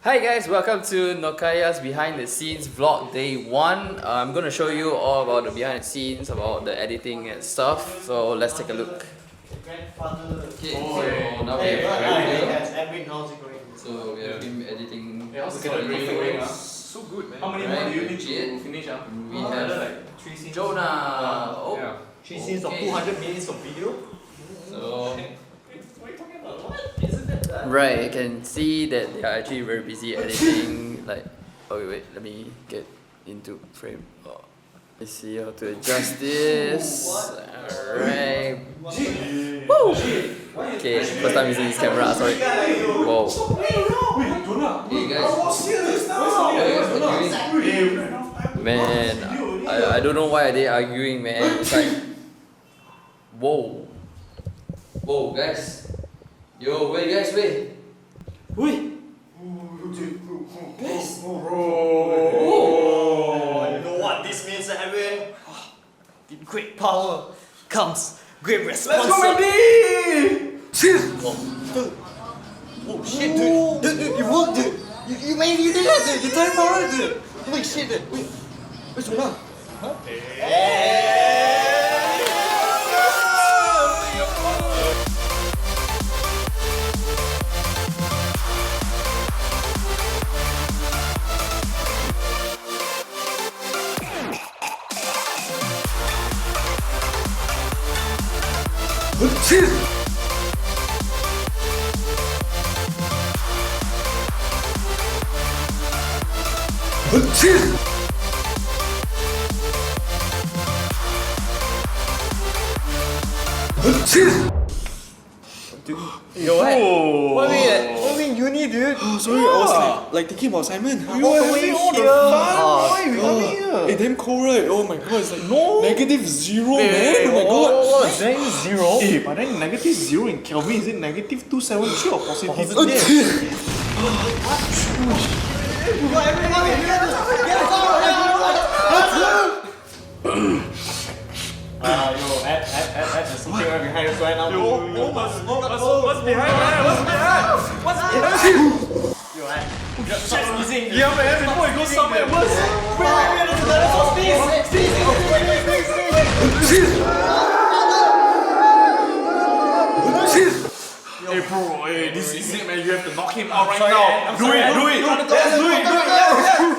Hi guys, welcome to Nokaya's behind the scenes vlog day 1. I'm gonna show you all about the behind the scenes, about the editing and stuff. So let's take a look. Okay, so now we have Edwin here. So we have him editing. Look at the graphic. So good, man. How many more do you need to finish? We have like 3 scenes. Jonah. Oh, yeah. 3 scenes of 200 minutes of video. So right, you can see that they are actually very busy editing. Like, oh wait, let me get into frame. Oh, let's see how to adjust this. Alright. Woo! Okay, first time using this camera. Sorry. Whoa. Hey guys. Man, I don't know why are they arguing, man. It's like, whoa. Whoa, guys. Yo, wait, guys, wait. Wait. Guys. You know what this means, Edwin? In great power comes great responsibility. Let's go, Oh shit, dude, you worked, dude. You made it, dude. You turned power, dude. Holy shit, dude. Wait, where's Jonah? Huh? Yo, what? What What mean uni, dude? Oh, sorry, I was like thinking about Simon. All the way here. It's damn cold, right? Oh my god, it's like -0, man. Oh my god. -0? Hey, but then -0 in Kelvin, is it -273 or positive? Yo, Ed, there's something right behind us right now. What's behind that? What's behind? Yo, Ed, you're sneezing. Yeah, man, before it goes somewhere worse. Wait, let's go sneeze. Hey, bro, hey, this is it, man. You have to knock him out right now. Do it. Let's do it.